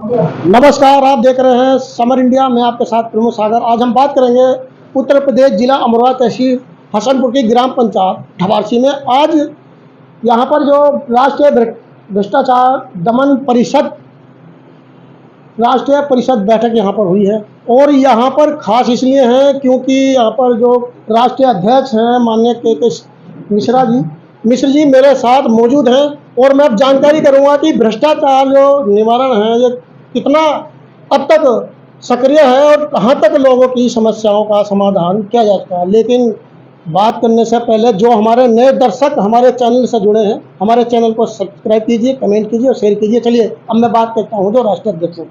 नमस्कार, आप देख रहे हैं समर इंडिया में आपके साथ प्रमोद सागर। आज हम बात करेंगे उत्तर प्रदेश जिला अमरोहा तहसील हसनपुर की ग्राम पंचायत ढवारसी में। आज यहाँ पर जो राष्ट्रीय भ्रष्टाचार दमन राष्ट्रीय परिषद बैठक यहाँ पर हुई है और यहाँ पर खास इसलिए है क्योंकि यहाँ पर जो राष्ट्रीय अध्यक्ष हैं माननीय के मिश्र जी मेरे साथ मौजूद हैं और मैं अब जानकारी करूँगा कि भ्रष्टाचार जो निवारण है ये कितना अब तक सक्रिय है और कहाँ तक लोगों की समस्याओं का समाधान किया जा सकता है। लेकिन बात करने से पहले जो हमारे नए दर्शक हमारे चैनल से जुड़े हैं, हमारे चैनल को सब्सक्राइब कीजिए, कमेंट कीजिए और शेयर कीजिए। चलिए अब मैं बात करता हूँ जो राष्ट्रीय अध्यक्ष हैं।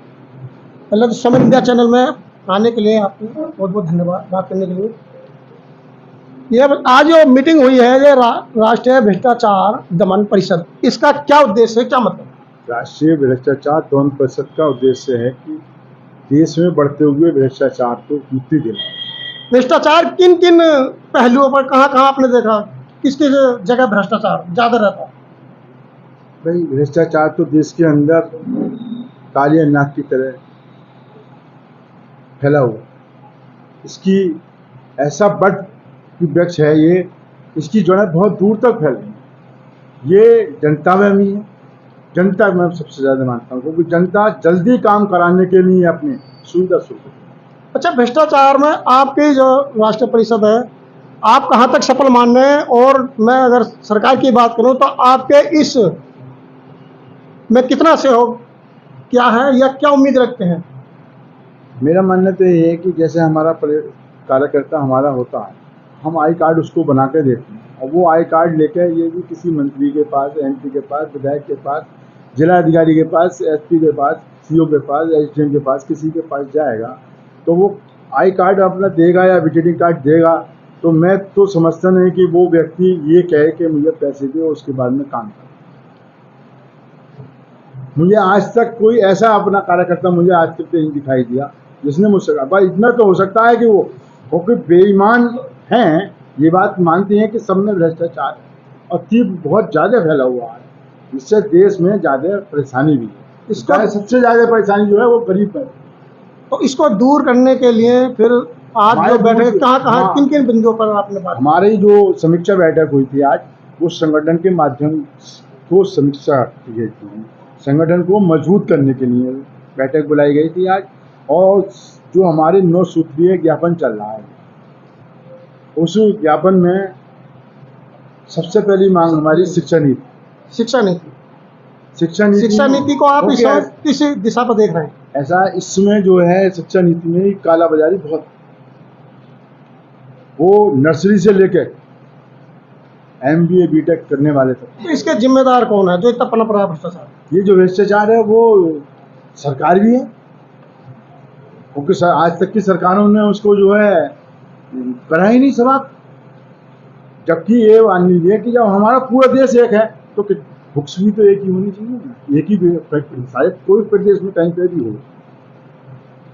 पहले तो समर इंडिया चैनल में आने के लिए आपको बहुत बहुत धन्यवाद बात करने के लिए। ये आज जो मीटिंग हुई है ये राष्ट्रीय भ्रष्टाचार दमन परिषद, इसका क्या उद्देश्य है, क्या मतलब? राष्ट्रीय भ्रष्टाचार दमन परिषद का उद्देश्य है कि देश में बढ़ते हुए भ्रष्टाचार को मुक्ति देना। भ्रष्टाचार किन किन पहलुओं पर, कहाँ कहाँ आपने देखा, किस किस जगह भ्रष्टाचार ज्यादा रहता? भाई भ्रष्टाचार तो देश के अंदर काले नाग की तरह फैला हुआ, इसकी ऐसा बट वृक्ष है ये, इसकी जड़ें बहुत दूर तक फैल रही हैं। ये जनता में भी है, जनता में सबसे ज़्यादा मानता हूँ क्योंकि जनता जल्दी काम कराने के लिए अपनी सुविधा सुविधा। अच्छा, भ्रष्टाचार में आपकी जो राष्ट्रीय परिषद है आप कहाँ तक सफल मान रहे हैं? और मैं अगर सरकार की बात करूँ तो आपके इस में कितना सहयोग क्या है या क्या उम्मीद रखते हैं? मेरा मानना तो ये है कि जैसे हमारा कार्यकर्ता हमारा होता है, हम आई कार्ड उसको बना के देते हैं और वो आई कार्ड लेकर ये भी किसी मंत्री के पास, एमपी के पास, विधायक के पास, जिला अधिकारी के पास, एसपी के पास, सीओ के पास, एसडीएम के पास, किसी के पास जाएगा तो वो आई कार्ड अपना देगा या विजिटिंग कार्ड देगा तो मैं तो समझता नहीं कि वो व्यक्ति ये कहे कि मुझे पैसे दे और उसके बाद में काम कर। मुझे आज तक कोई ऐसा अपना कार्यकर्ता मुझे आज तक नहीं दिखाई दिया जिसने मुझसे कहा। भाई इतना तो हो सकता है कि वो क्योंकि बेईमान हैं, ये बात मानते हैं कि सब में भ्रष्टाचार है और तीव्र बहुत ज़्यादा फैला हुआ है, इससे देश में ज़्यादा परेशानी भी है। इसका सबसे ज़्यादा परेशानी जो है वो गरीब है। तो इसको दूर करने के लिए फिर आज जो बैठक कहाँ किन किन बिंदुओं पर आपने बात? हमारी जो समीक्षा बैठक हुई थी आज, वो संगठन के माध्यम को समीक्षा की गई थी, संगठन को मजबूत करने के लिए बैठक बुलाई गई थी आज। और जो हमारे 9 सूत्रीय ज्ञापन चल रहा है उस ज्ञापन में सबसे पहली मांग हमारी शिक्षा नीति को आप किस दिशा पर देख रहे हैं? ऐसा इसमें जो है शिक्षा नीति में काला बाजारी बहुत, वो नर्सरी से लेकर MBA बीटेक करने वाले तक। तो इसके जिम्मेदार कौन है जो इतना पनप रहा है भ्रष्टाचार? ये जो भ्रष्टाचार है वो सरकार भी है क्योंकि आज तक की सरकारों ने उसको जो है करा ही नहीं समाप्त। जबकि ये मान लीजिए कि जब हमारा पूरा देश एक है तो बुक्स भी तो एक ही होनी चाहिए, एक ही फैक्ट्री, शायद कोई प्रदेश में कहीं पे भी हो।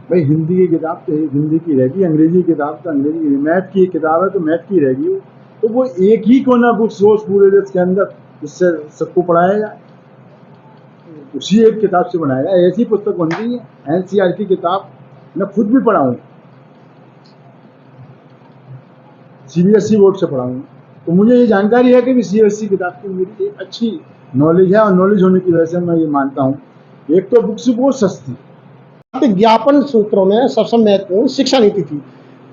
भाई हिंदी की किताब तो हिंदी की रहेगी, अंग्रेजी की किताब तो अंग्रेजी की, मैथ की किताब है तो मैथ की रहेगी, तो वो एक ही को ना बुक्स हो पूरे देश के अंदर जिससे सबको पढ़ाया जाए, उसी एक किताब से बनाया जाए। ऐसी पुस्तक बन गई है NCERT की किताब, मैं खुद भी पढ़ा हूँ, CBSE बोर्ड से पढ़ा हूँ, तो मुझे ये जानकारी है कि CBSE किताब की मेरी एक अच्छी नॉलेज है और नॉलेज होने की वजह से मैं ये मानता हूँ एक तो बुक्स बहुत सस्ती। ज्ञापन सूत्रों में सबसे महत्वपूर्ण शिक्षा नीति थी।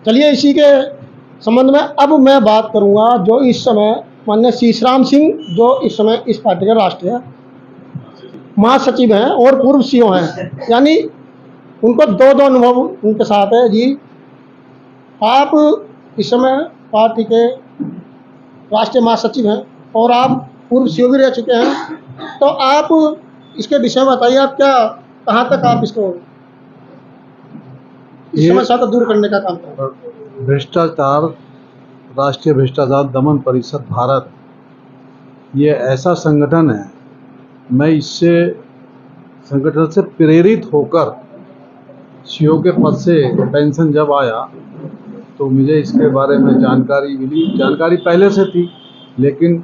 चलिए इसी के संबंध में अब मैं बात करूंगा जो इस समय माननीय शीशराम सिंह जो इस समय इस पार्टी के राष्ट्रीय महासचिव हैं और पूर्व CEO हैं, यानी उनको दो अनुभव उनके साथ है। जी, आप इस समय पार्टी के राष्ट्रीय महासचिव हैं और आप पूर्व CEO भी रह चुके हैं, तो आप इसके विषय में बताइए, आप क्या कहाँ तक आप इसको इस समस्या को दूर करने का काम करें? भ्रष्टाचार राष्ट्रीय भ्रष्टाचार दमन परिषद भारत ये ऐसा संगठन है, मैं इससे संगठन से प्रेरित होकर CEO के पद से पेंशन जब आया तो मुझे इसके बारे में जानकारी मिली। जानकारी पहले से थी लेकिन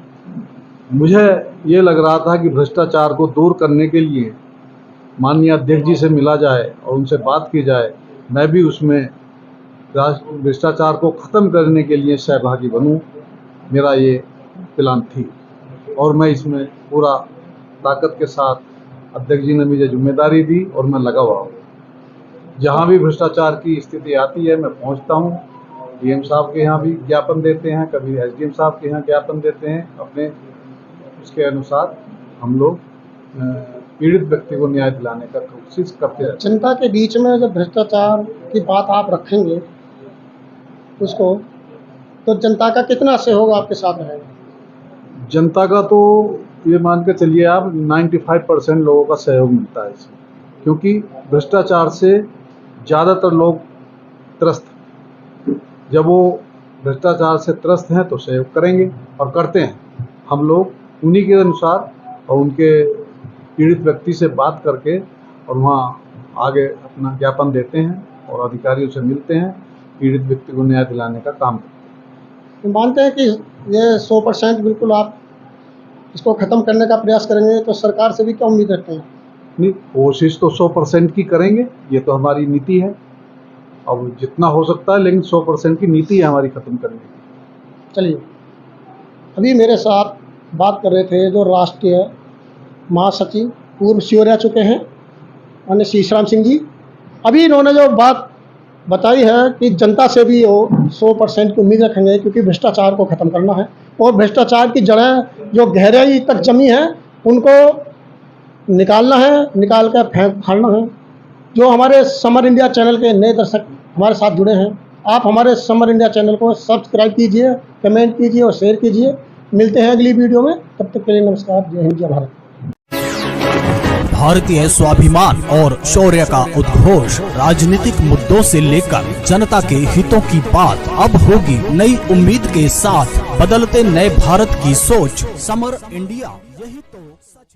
मुझे ये लग रहा था कि भ्रष्टाचार को दूर करने के लिए माननीय अध्यक्ष जी से मिला जाए और उनसे बात की जाए, मैं भी उसमें भ्रष्टाचार को ख़त्म करने के लिए सहभागी बनूं, मेरा ये प्लान थी और मैं इसमें पूरा ताकत के साथ अध्यक्ष जी ने मुझे जिम्मेदारी दी और मैं लगा हुआ हूँ। जहाँ भी भ्रष्टाचार की स्थिति आती है मैं पहुँचता हूँ, डीएम साहब के यहाँ भी ज्ञापन देते हैं, कभी एसडीएम साहब के यहाँ ज्ञापन देते हैं, अपने उसके अनुसार हम लोग पीड़ित व्यक्ति को न्याय दिलाने का कोशिश करते हैं। जनता के बीच में जब भ्रष्टाचार की बात आप रखेंगे उसको, तो जनता का कितना सहयोग आपके साथ रहेगा? जनता का तो ये मान के चलिए आप 95% लोगों का सहयोग मिलता है इसमें, क्योंकि भ्रष्टाचार से ज़्यादातर लोग त्रस्त, जब वो भ्रष्टाचार से त्रस्त हैं तो सहयोग करेंगे और करते हैं। हम लोग उन्हीं के अनुसार और उनके पीड़ित व्यक्ति से बात करके और वहाँ आगे अपना ज्ञापन देते हैं और अधिकारियों से मिलते हैं, पीड़ित व्यक्ति को न्याय दिलाने का काम करते हैं। मानते हैं कि ये 100% बिल्कुल आप इसको ख़त्म करने का प्रयास करेंगे, तो सरकार से भी क्या उम्मीद रखते हैं? नहीं, कोशिश तो 100% की करेंगे, ये तो हमारी नीति है। अब जितना हो सकता है, लेकिन 100% की नीति है हमारी ख़त्म करने की। चलिए, अभी मेरे साथ बात कर रहे थे जो राष्ट्रीय महासचिव पूर्व सीओ रह चुके हैं माननीय शीशराम सिंह जी। अभी इन्होंने जो बात बताई है कि जनता से भी वो 100% की उम्मीद रखेंगे, क्योंकि भ्रष्टाचार को ख़त्म करना है और भ्रष्टाचार की जड़ें जो गहराई तक जमी हैं उनको निकालना है, निकाल कर फेंक फाड़ना है। जो हमारे समर इंडिया चैनल के नए दर्शक हमारे साथ जुड़े हैं, आप हमारे समर इंडिया चैनल को सब्सक्राइब कीजिए, कमेंट कीजिए और शेयर कीजिए। मिलते हैं अगली वीडियो में, तब तक के लिए नमस्कार। जय हिंद, जय भारत। भारतीय स्वाभिमान और शौर्य का उद्घोष, राजनीतिक मुद्दों से लेकर जनता के हितों की बात अब होगी नई उम्मीद के साथ। बदलते नए भारत की सोच, समर इंडिया, यही तो सच।